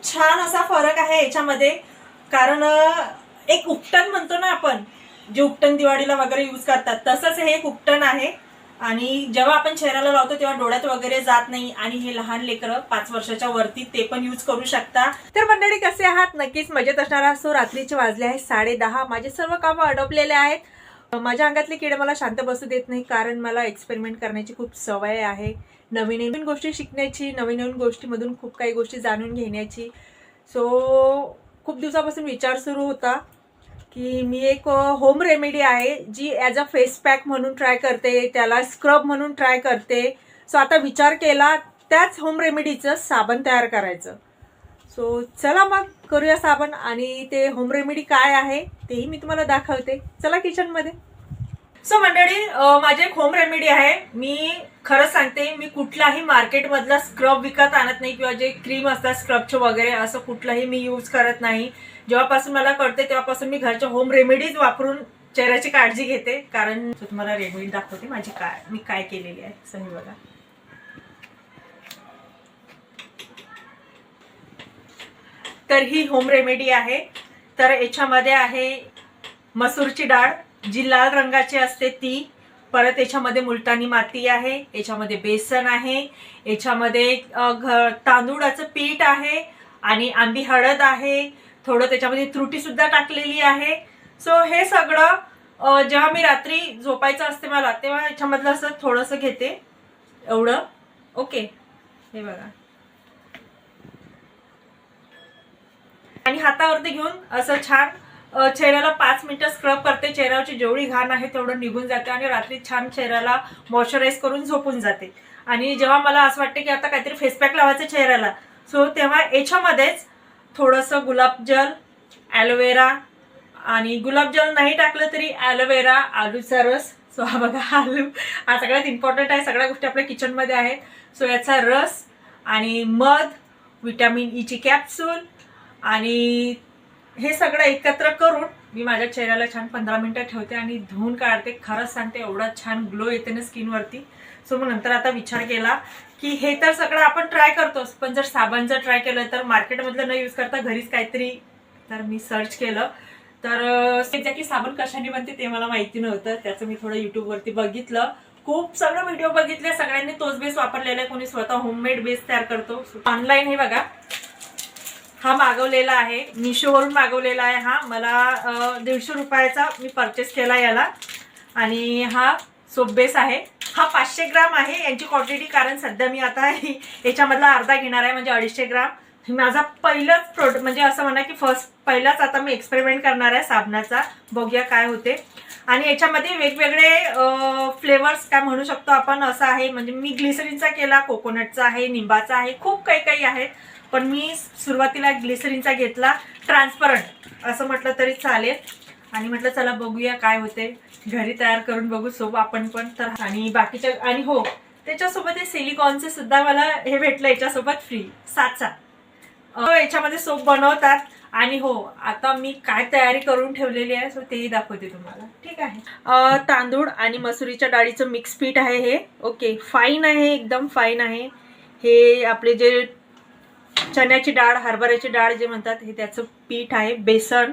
खूप छान असा फरक आहे याच्यामध्ये. कारण एक उपटन म्हणतो ना आपण, जे उपटन दिवाळीला वगैरे यूज करतात, तसंच हे एक उपटन आहे. आणि जेव्हा आपण चेहऱ्याला लावतो तेव्हा डोळ्यात वगैरे जात नाही. आणि हे लहान लेकरं 5 वर्षाच्या वरती ते पण यूज करू शकता. तर मंडळी, कसे आहात? नक्कीच मजेत असणार आहात. सो रात्रीचे वाजले आहेत 10:30. माझे सर्व कामं अडपलेले आहेत. माझ्या अंगातले किडे मला शांत बसू देत नाही, कारण मला एक्सपेरिमेंट करण्याची खूप सवय आहे. नवीन नवीन गोष्टी शिकण्याची, नवीन नवीन गोष्टीमधून खूप काही गोष्टी जाणून घेण्याची. सो खूप दिवसापासून विचार सुरू होता की मी एक होम रेमेडी आहे जी ॲज अ फेस पॅक म्हणून ट्राय करते, त्याला स्क्रब म्हणून ट्राय करते. सो आता विचार केला त्याच होम रेमेडीचं साबण तयार करायचं. सो चला मग करूया साबण. आणि ते होम रेमेडी काय आहे तेही मी तुम्हाला दाखवते. चला किचनमध्ये. सो मंडळी, माझे एक होम रेमेडी आहे. मी खरंच सांगते, मी कुठलाही मार्केटमधला स्क्रब विकत आणत नाही, किंवा जे क्रीम असतात स्क्रबचे वगैरे असं कुठलंही मी यूज करत नाही. जेव्हापासून मला कळते तेव्हापासून मी घरच्या होम रेमेडीज वापरून चेहऱ्याची काळजी घेते. कारण तुम्हाला रेमेडी दाखवते माझी मी काय केलेली आहे. सही बघा. तर ही होम रेमेडी आहे. तर याच्यामध्ये आहे मसूरची डाळ, जी लाल रंगाची असते ती. परत याच्यामध्ये मुलतानी माती आहे, याच्यामध्ये बेसन आहे, याच्यामध्ये तांदूळाचं पीठ आहे, आणि आंबी हळद आहे, थोडं त्याच्यामध्ये त्रुटी सुद्धा टाकलेली आहे. सो हे सगळं जेव्हा मी रात्री झोपायचं असते मला, तेव्हा याच्यामधलं असं थोडंसं घेते, एवढं. ओके, हे बघा. आणि हातावरती घेऊन असं छान चेहऱ्याला 5 मिनिटं स्क्रब करते. चेहऱ्यावरची जेवढी घाण आहे तेवढं निघून जाते, आणि रात्री छान चेहऱ्याला मॉइश्चराईज करून झोपून जाते. आणि जेव्हा मला असं वाटतं की आता काहीतरी फेस पॅक लावायचं चेहऱ्याला, सो तेव्हा याच्यामध्येच थोडंसं गुलाबजल, ॲलोवेरा, आणि गुलाबजल नाही टाकलं तरी ॲलोवेरा, आलूचा रस. सो हा बघा, आलू हा सगळ्यात इम्पॉर्टंट आहे. सगळ्या गोष्टी आपल्या किचनमध्ये आहेत. सो याचा रस, आणि मध, विटॅमिन ईची कॅप्सूल, आणि हे सगळं एकत्र करून मी माझ्या चेहऱ्याला छान 15 मिनिटं ठेवते आणि धुवून काढते. खरंच सांगते, एवढा छान ग्लो येते ना स्किनवरती. सो मग नंतर आता विचार केला की हे तर सगळं आपण ट्राय करतोच, पण जर साबणचं ट्राय केलं तर मार्केटमधलं न यूज करता घरीच काहीतरी. तर मी सर्च केलं, तर एक्झॅक्टली साबण कशाने बनते ते मला माहिती नव्हतं. त्याचं मी थोडं यूट्यूबवरती बघितलं, खूप सगळं व्हिडिओ बघितले. सगळ्यांनी तोच बेस वापरलेला आहे, कोणी स्वतः होममेड बेस तयार करतो. ऑनलाईन हे बघा, हा मागवलेला आहे, मिशोवरून मागवलेला आहे. हा मला 150 रुपयाचा मी परचेस केला याला. आणि हा सोप बेस आहे. हा 500 ग्राम आहे यांची क्वांटिटी, कारण सध्या मी आता याच्यामधला अर्धा घेणार आहे, म्हणजे 250 ग्राम. माझा पहिलाच प्रोडक्ट, म्हणजे असं म्हणा की पहिलाच आता मी एक्सपेरिमेंट करणार आहे साबणाचा. बघूया काय होते. आणि याच्यामध्ये वेगवेगळे फ्लेवर्स काय म्हणू शकतो आपण असं आहे. म्हणजे मी ग्लिसरीनचा केला, कोकोनटचा आहे, निंबाचा आहे, खूप काही काही आहेत. पण मी सुरुवातीला ग्लिसरीनचा घेतला, ट्रान्सपरंट असं म्हटलं तरी चालेल. आणि म्हटलं चला बघूया काय होते, घरी तयार करून बघू सोप आपण पण. तर आणि बाकीच्या, आणि हो त्याच्यासोबत हे सिलिकॉनचे सुद्धा मला हे भेटलं याच्यासोबत फ्री, 7 याच्यामध्ये सोप बनवतात. आणि हो, आता मी काय तयारी करून ठेवलेली आहे सो तेही दाखवते तुम्हाला. ठीक आहे. तांदूळ आणि मसुरीच्या डाळीचं मिक्स पीठ आहे हे. ओके, फाईन आहे, एकदम फाईन आहे. हे आपले जे चण्याची डाळ, हरभऱ्याची डाळ जे म्हणतात, हे त्याचं पीठ आहे. बेसन,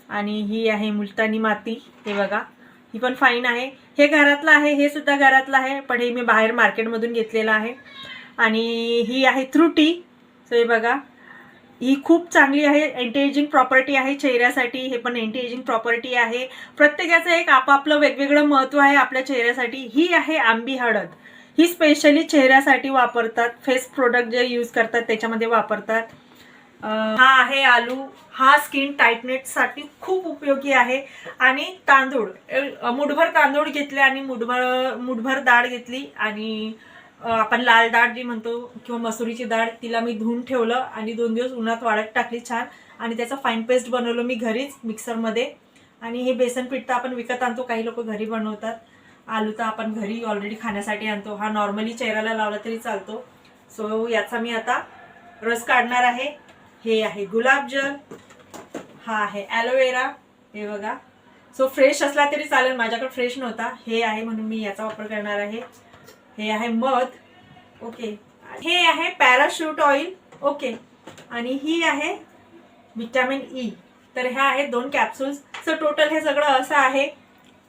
आणि ही आहे मुलतानी माती. हे बघा, ही पण फाईन आहे. हे घरातलं आहे, हे सुद्धा घरातलं आहे, पण हे मी बाहेर मार्केटमधून घेतलेलं आहे. आणि ही आहे त्रुटी. सो हे बघा, ही खूप चांगली आहे, अँटी एजिंग प्रॉपर्टी आहे चेहऱ्यासाठी. हे पण अँटी एजिंग प्रॉपर्टी आहे. प्रत्येकाचं एक आपापलं वेगवेगळं महत्त्व आहे आपल्या चेहऱ्यासाठी. ही आहे आंबी हळद. ही स्पेशली चेहऱ्यासाठी वापरतात, फेस प्रोडक्ट जे यूज करतात त्याच्यामध्ये वापरतात. हा आहे आलू. हा स्किन टाईटनेससाठी खूप उपयोगी आहे. आणि तांदूळ, मुठभर तांदूळ घेतले, आणि मुठभर डाळ घेतली, आणि आपण लाल डाळ जी म्हणतो किंवा मसुरीची डाळ, तिला मी धुवून ठेवलं आणि 2 दिवस उन्हात वाळत टाकली छान. आणि त्याचं फाईन पेस्ट बनवलं मी घरीच मिक्सरमध्ये. आणि हे बेसन पीठ तर आपण विकत आणतो, काही लोक घरी बनवतात. आलू तर आपण घरी ऑलरेडी खाण्यासाठी आणतो. हा नॉर्मली चेहऱ्याला लावला तरी चालतो. सो याचा मी आता रस काढणार आहे. हे आहे गुलाबजल, हा आहे ॲलोवेरा. हे बघा, सो फ्रेश असला तरी चालेल, माझ्याकडे फ्रेश नव्हता. हे आहे म्हणून मी याचा वापर करणार आहे. हे आहे मध. ओके, हे आहे पॅराशूट ऑइल. ओके, आणि ही आहे विटॅमिन ई. तर ह्या आहेत 2 कॅप्सूल्स. सो टोटल हे सगळं असं आहे.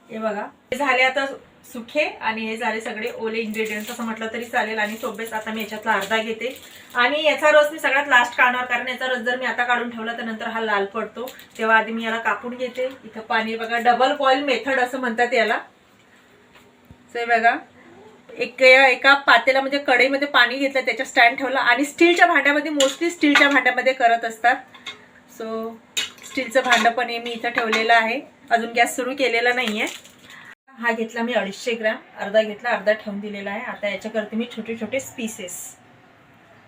हे बघा, हे झाले आता सुखे आणि हे झाले सगळे ओले इंग्रेडियंट्स असं म्हटलं तरी चालेल. आणि सोबत आता मी याच्यातला अर्धा घेते आणि याचा रस मी सगळ्यात लास्ट काढणार, कारण याचा रस जर मी आता काढून ठेवला तर नंतर हा लाल पडतो. तेव्हा आधी मी याला कापून घेते. इथं पाणी बघा, डबल बॉईल मेथड असं म्हणतात याला. हे बघा, एका पातेला म्हणजे कढईमध्ये पाणी घेतलं, त्याच्या स्टँड ठेवला आणि स्टीलच्या भांड्यामध्ये, मोस्टली स्टीलच्या भांड्यामध्ये करत असतात. सो स्टीलचं भांडं पण हे मी इथं ठेवलेलं आहे. अजून गॅस सुरू केलेला नाहीये. हा घेतला मी 250 ग्रॅम, अर्धा घेतला, अर्धा ठेवून दिलेला आहे. आता याच्या करते मी छोटे छोटे पीसेस.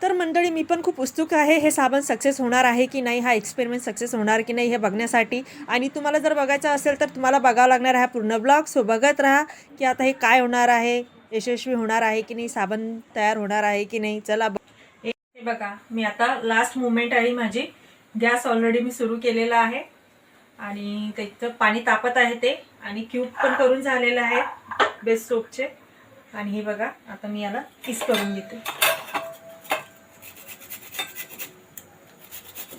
तर मंडळी, मी पण खूप उत्सुक आहे हे साबण सक्सेस होणार आहे की नाही, हा एक्सपेरिमेंट सक्सेस होणार की नाही हे बघण्यासाठी. आणि तुम्हाला जर बघायचं असेल तर तुम्हाला बघावं लागणार आहे पूर्ण ब्लॉग. सो बघत राहा की आता हे काय होणार आहे, यशस्वी होणार आहे की नाही, साबण तयार होणार आहे की नाही. चला हे बघा, मी आता लास्ट मुवमेंट आहे माझी. गॅस ऑलरेडी मी सुरू केलेला आहे आणि त्याचं पाणी तापत आहे ते, आणि क्यूब पण करून झालेलं आहे बेस सोपचे. आणि हे बघा, आता मी याला किस करून घेते,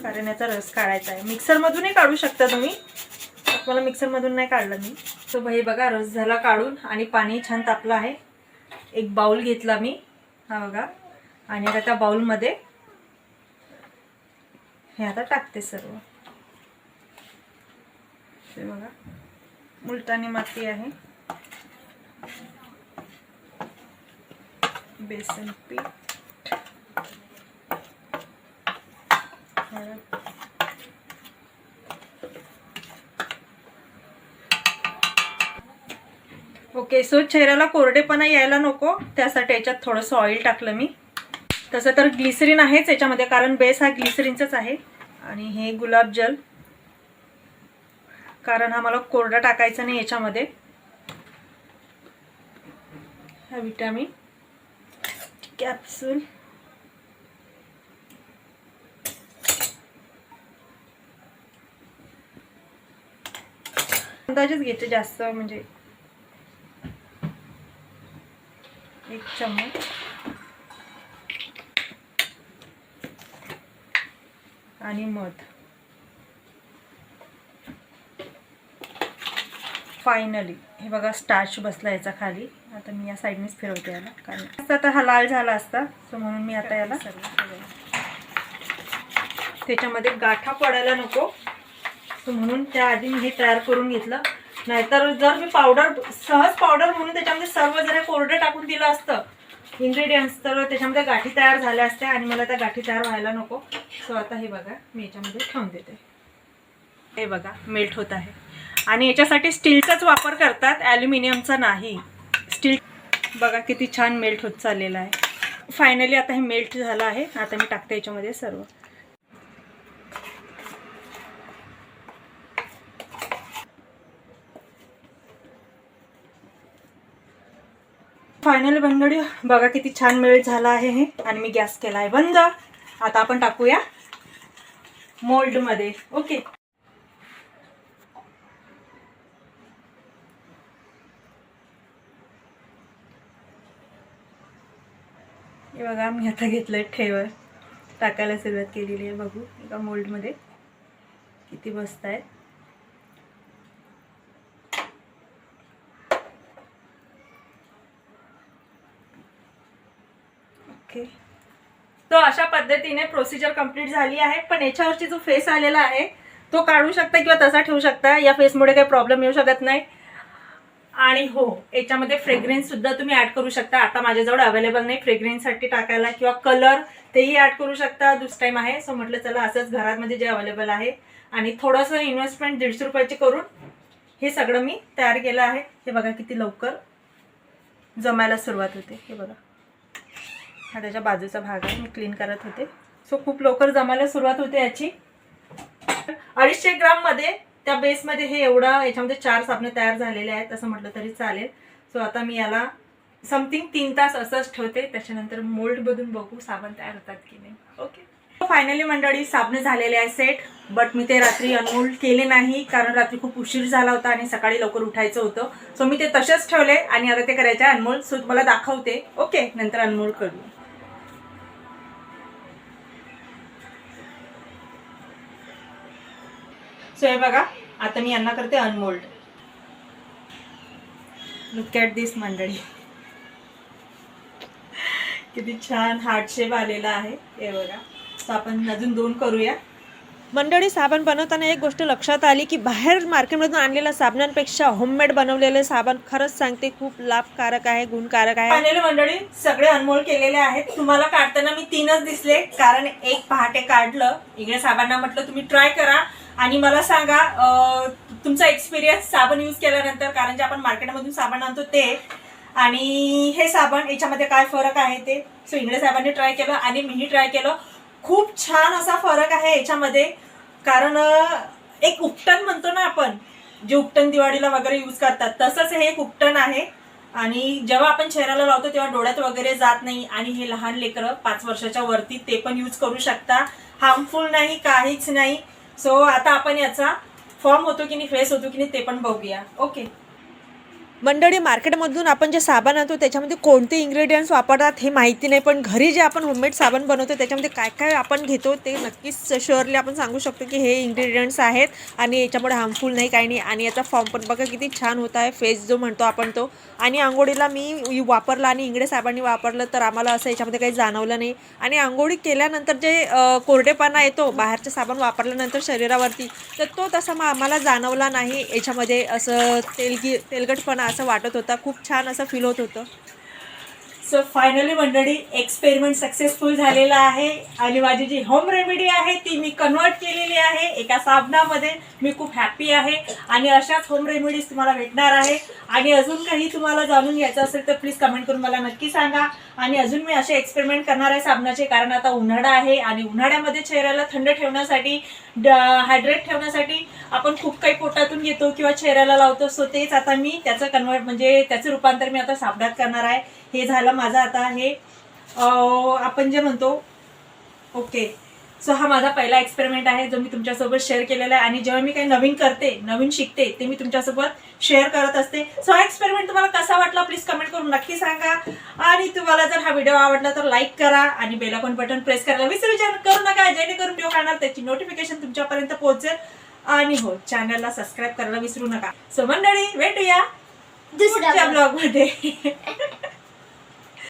कारण याचा रस काढायचा आहे. मिक्सरमधूनही काढू शकता तुम्ही, मला मिक्सरमधून नाही काढलं मी. सो हे बघा, रस झाला काढून आणि पाणी छान तापलं आहे. एक बाउल घेतला मी, हा बघा, आणि आता त्या बाउलमध्ये हे आता टाकते सर्व. हे बघा, मुलतानी माती आहे, बेसन पीठ, ओके. सो चेहऱ्याला कोरडेपणा यायला नको त्यासाठी याच्यात थोडंसं ऑइल टाकलं मी. तसं तर ग्लिसरीन आहेच याच्यामध्ये, कारण बेस हा ग्लिसरीनचाच आहे. आणि हे गुलाबजल, कारण हा मला कोरडा टाकायचा नाही याच्यामध्ये. हा विटॅमिन कॅप्सूल, अंदाजेच घेते, जास्त म्हणजे 1 चम्मच. आणि मध. फायनली हे बघा, स्टार्च बसला याचा खाली. आता मी या साईडनेच फिरवते याला, कारण आता हा लाल झाला असता, सो म्हणून मी आता याला त्याच्यामध्ये गाठा पडायला नको, सो म्हणून त्याआधी मी हे तयार करून घेतलं. नाहीतर जर मी सहज पावडर म्हणून त्याच्यामध्ये सर्व जर कोरडे टाकून दिलं असतं इंग्रेडियंट्स, तर त्याच्यामध्ये गाठी तयार झाल्या असत्या आणि मला त्या गाठी तयार व्हायला नको. सो आता हे बघा, मी याच्यामध्ये ठेवून देते. हे बघा, मेल्ट होत आहे. आणि याच्यासाठी स्टीलचाच वापर करतात, ॲल्युमिनियमचा नाही. स्टील बघा किती छान मेल्ट होत चाललेला आहे. फायनली आता हे मेल्ट झालं आहे. आता मी टाकते याच्यामध्ये सर्व. फायनली मंडळी बघा किती छान मेल्ट झाला आहे हे. आणि मी गॅस केला आहे बंद. आता आपण टाकूया मोल्डमध्ये. ओके. हे बघा, मी आता घेतलंय ठेवर, टाकायला सुरुवात केलेली आहे. बघू एका मोल्डमध्ये किती बसत आहेत. ओके. तो अशा पद्धतीने प्रोसिजर कंप्लीट झाली आहे. पण याच्यावरची जो फेस आलेला आहे तो काढू शकता किंवा तसा ठेवू शकता. या फेसमुळे काही प्रॉब्लेम येऊ शकत नाही. आणि हो, याच्यामध्ये फ्रेग्रेन्स सुद्धा तुम्ही ऍड करू शकता. आता माझ्याजवळ अवेलेबल नाही फ्रेग्रेन्ससाठी टाकायला, किंवा कलर तेही ऍड करू शकता. दुसरा टाइम आहे, सो म्हटलं चला असंच घरामध्ये जे अवेलेबल आहे. आणि थोडंसं इन्व्हेस्टमेंट 150 रुपयाची करून हे सगळं मी तयार केलं आहे. हे बघा किती लवकर जमायला सुरुवात होते. हे बघा, हा त्याच्या बाजूचा भाग आहे, मी क्लीन करत होते. सो खूप लवकर जमायला सुरुवात होते याची. 250 ग्राममध्ये त्या बेसमध्ये हे एवढं, याच्यामध्ये 4 साबणे तयार झालेले आहेत असं म्हटलं तरी चालेल. सो आता मी याला समथिंग 3 तास असंच ठेवते. त्याच्यानंतर मोल्ड बदून बघू साबण तयार होतात की नाही. ओके. फायनली मंडळी साबणे झालेले आहे सेट. बट मी ते रात्री अनमोल्ड केले नाही, कारण रात्री खूप उशीर झाला होता आणि सकाळी लवकर उठायचं होतं. सो मी ते तसेच ठेवले आणि आता ते करायचे अनमोल्ड. सो तुम्हाला दाखवते. ओके, नंतर अनमोल्ड करू. सो हे बघा, आता मी यांना करते अनमोल्ड. लुक ॲट दिस मंडळी, किती छान हार्ट शेप आलेला आहे. हे बघा. सो आपण अजून 2 करूया. मंडळी, साबण बनवताना एक गोष्ट लक्षात आली की बाहेर मार्केटमधून आणलेल्या साबणांपेक्षा होममेड बनवलेले साबण खरंच सांगते खूप लाभकारक आहे, गुणकारक आहे. फायनली मंडळी सगळे अनमोल केलेले आहेत. तुम्हाला काढताना मी 3च दिसले, कारण एक पहाटे काढलं. इकडे साबणांना म्हटलं तुम्ही ट्राय करा आणि मला सांगा तुमचा एक्सपिरियन्स साबण यूज केल्यानंतर, कारण जे आपण मार्केटमधून साबण आणतो ते आणि हे साबण याच्यामध्ये काय फरक आहे ते. सो इंगळे साहेबांनी ट्राय केलं आणि मीही ट्राय केलं. खूप छान असा फरक आहे याच्यामध्ये, कारण एक उपटन म्हणतो ना आपण, जे उपटन दिवाळीला वगैरे यूज करतात तसंच हे एक उपटन आहे. आणि जेव्हा आपण चेहऱ्याला लावतो तेव्हा डोळ्यात वगैरे जात नाही. आणि हे लहान लेकरं 5 वर्षाच्या वरती ते पण यूज करू शकता. हार्मफुल नाही, काहीच नाही. सो आता आपण याचा फॉर्म होतो की नाही, फेस होतो की नाही ते पण बघूया. ओके मंडळी, मार्केटमधून आपण जे साबण आणतो त्याच्यामध्ये कोणते इन्ग्रेडियंट्स वापरतात हे माहिती नाही, पण घरी जे आपण होममेड साबण बनवतो त्याच्यामध्ये काय काय आपण घेतो ते नक्कीच श्युअरली आपण सांगू शकतो की हे इन्ग्रेडियंट्स आहेत आणि याच्यामुळे हार्मफुल नाही, काही नाही. आणि याचा फॉर्म पण बघा किती छान होत आहे, फेस जो म्हणतो आपण तो. आणि आंघोळीला मी वापरला आणि इंगळे साबणाने वापरलं तर आम्हाला असं याच्यामध्ये काही जाणवलं नाही. आणि आंघोळी केल्यानंतर जे कोरडेपणा येतो बाहेरचं साबण वापरल्यानंतर शरीरावरती, तर तो तसा आम्हाला जाणवला नाही. याच्यामध्ये असं तेलगटपणा असं वाटत होता. खूप छान असं फील होत होतं. सो फायनली मंडळी एक्सपेरिमेंट सक्सेसफुल झालेला आहे आणि माझी जी होम रेमेडी आहे ती मी कन्वर्ट केलेली आहे एका साबणामध्ये. मी खूप हॅपी आहे आणि अशाच होम रेमेडीज तुम्हाला भेटणार आहे. आणि अजून काही तुम्हाला जाणून घ्यायचं असेल तर प्लीज कमेंट करून मला नक्की सांगा. आणि अजून मी असे एक्सपेरिमेंट करणार आहे साबणाचे, कारण आता उन्हाळा आहे आणि उन्हाळ्यामध्ये चेहऱ्याला थंड ठेवण्यासाठी, हायड्रेट ठेवण्यासाठी आपण खूप काही पोटातून घेतो किंवा चेहऱ्याला लावतो. सो तेच आता मी त्याचं त्याचं रूपांतर मी आता साबणात करणार आहे. हे झालं माझा आता हे आपण जे म्हणतो. ओके, सो हा माझा पहिला एक्सपेरिमेंट आहे जो मी तुमच्यासोबत शेअर केलेला आहे. आणि जेव्हा मी काही नवीन करते, नवीन शिकते ते मी तुमच्यासोबत शेअर करत असते. सो हा एक्सपेरिमेंट तुम्हाला कसा वाटला प्लीज कमेंट करून नक्की सांगा. आणि तुम्हाला जर हा व्हिडिओ आवडला तर लाईक करा आणि बेल आयकॉन बटन प्रेस करायला करू नका, जेणेकरून व्हिडिओ काढणार त्याची नोटिफिकेशन तुमच्यापर्यंत पोहोचेल. आणि हो, चॅनलला सबस्क्राईब करायला विसरू नका. सो मंडळी, भेटूया दुसऱ्या ब्लॉग मध्ये.